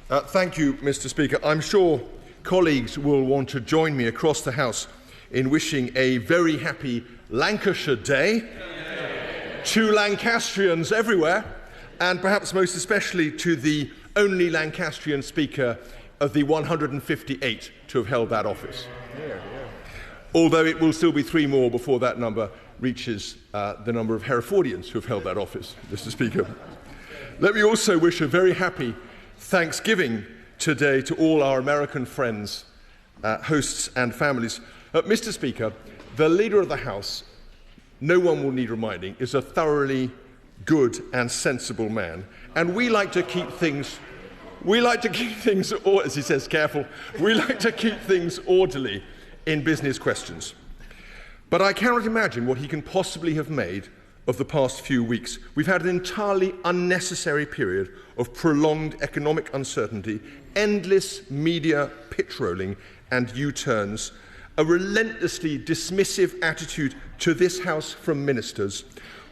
Thank you, Mr. Speaker. I'm sure colleagues will want to join me across the House in wishing a very happy Lancashire Day to Lancastrians everywhere, and perhaps most especially to the only Lancastrian Speaker of the 158 to have held that office. Although it will still be 3 more before that number reaches the number of Herefordians who have held that office, Mr. Speaker. Let me also wish a very happy Thanksgiving today to all our American friends, hosts and families. Mr. Speaker, the Leader of the House, no one will need reminding, is a thoroughly good and sensible man. And we like to keep things, as he says, careful, we like to keep things orderly in business questions. But I cannot imagine what he can possibly have made of the past few weeks. We've had an entirely unnecessary period of prolonged economic uncertainty, endless media pitch-rolling and U-turns, a relentlessly dismissive attitude to this House from ministers,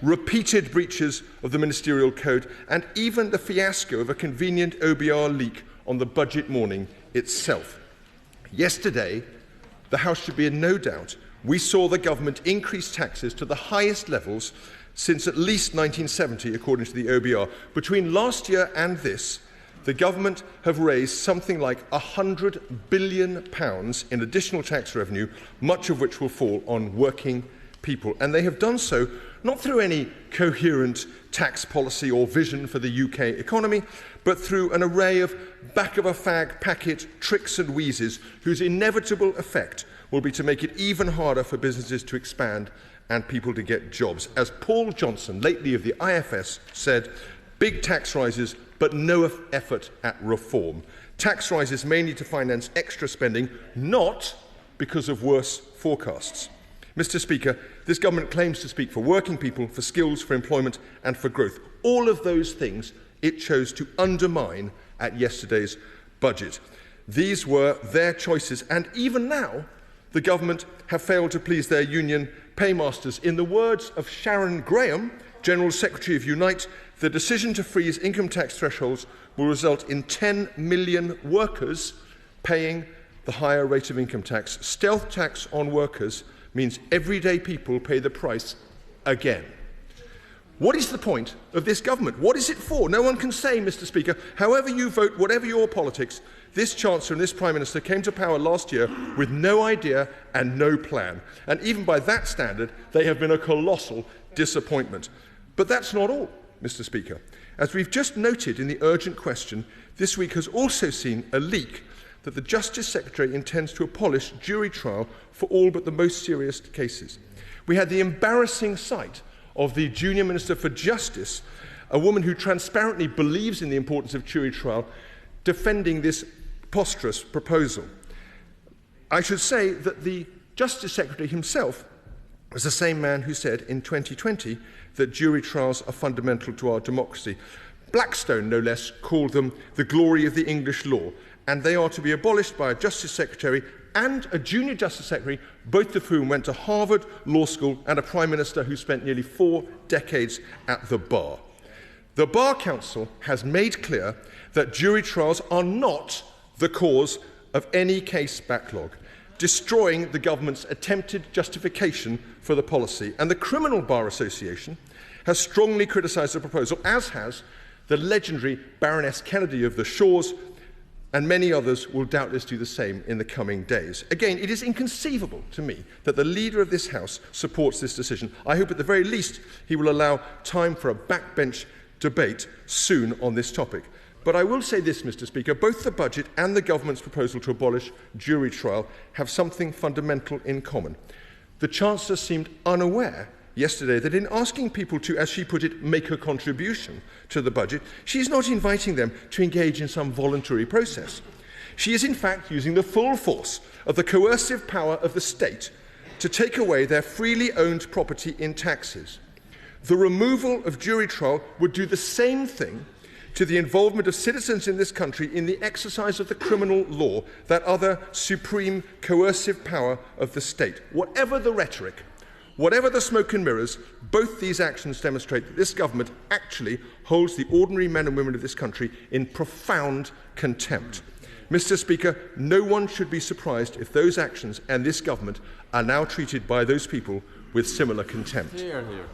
repeated breaches of the ministerial code, and even the fiasco of a convenient OBR leak on the budget morning itself. Yesterday, the House should be in no doubt. We saw the government increase taxes to the highest levels since at least 1970, according to the OBR. Between last year and this, the government have raised something like £100 billion in additional tax revenue, much of which will fall on working people. And they have done so not through any coherent tax policy or vision for the UK economy, but through an array of back-of-a-fag packet tricks and wheezes whose inevitable effect will be to make it even harder for businesses to expand and people to get jobs. As Paul Johnson, lately of the IFS, said, big tax rises but no effort at reform. Tax rises mainly to finance extra spending, not because of worse forecasts. Mr. Speaker, this government claims to speak for working people, for skills, for employment and for growth. All of those things it chose to undermine at yesterday's budget. These were their choices, and even now the government have failed to please their union paymasters. In the words of Sharon Graham, General Secretary of Unite, the decision to freeze income tax thresholds will result in 10 million workers paying the higher rate of income tax. Stealth tax on workers means everyday people pay the price again. What is the point of this government? What is it for? No one can say, Mr. Speaker. However you vote, whatever your politics, this Chancellor and this Prime Minister came to power last year with no idea and no plan. And even by that standard, they have been a colossal disappointment. But that's not all, Mr. Speaker. As we've just noted in the urgent question, this week has also seen a leak that the Justice Secretary intends to abolish jury trial for all but the most serious cases. We had the embarrassing sight of the Junior Minister for Justice, a woman who transparently believes in the importance of jury trial, defending this preposterous proposal. I should say that the Justice Secretary himself was the same man who said in 2020 that jury trials are fundamental to our democracy. Blackstone, no less, called them the glory of the English law, and they are to be abolished by a Justice Secretary and a Junior Justice Secretary, both of whom went to Harvard Law School, and a Prime Minister who spent nearly 4 decades at the bar. The Bar Council has made clear that jury trials are not the cause of any case backlog, destroying the government's attempted justification for the policy. And the Criminal Bar Association has strongly criticised the proposal, as has the legendary Baroness Kennedy of the Shores, and many others will doubtless do the same in the coming days. Again, it is inconceivable to me that the Leader of this House supports this decision. I hope at the very least he will allow time for a backbench debate soon on this topic. But I will say this, Mr. Speaker, both the budget and the government's proposal to abolish jury trial have something fundamental in common. The Chancellor seemed unaware yesterday that in asking people to, as she put it, make a contribution to the budget, she is not inviting them to engage in some voluntary process. She is in fact using the full force of the coercive power of the state to take away their freely owned property in taxes. The removal of jury trial would do the same thing to the involvement of citizens in this country in the exercise of the criminal law, that other supreme coercive power of the state. Whatever the rhetoric, Whatever the smoke and mirrors, both these actions demonstrate that this government actually holds the ordinary men and women of this country in profound contempt. Mr. Speaker, no one should be surprised if those actions and this government are now treated by those people with similar contempt. Hear, hear.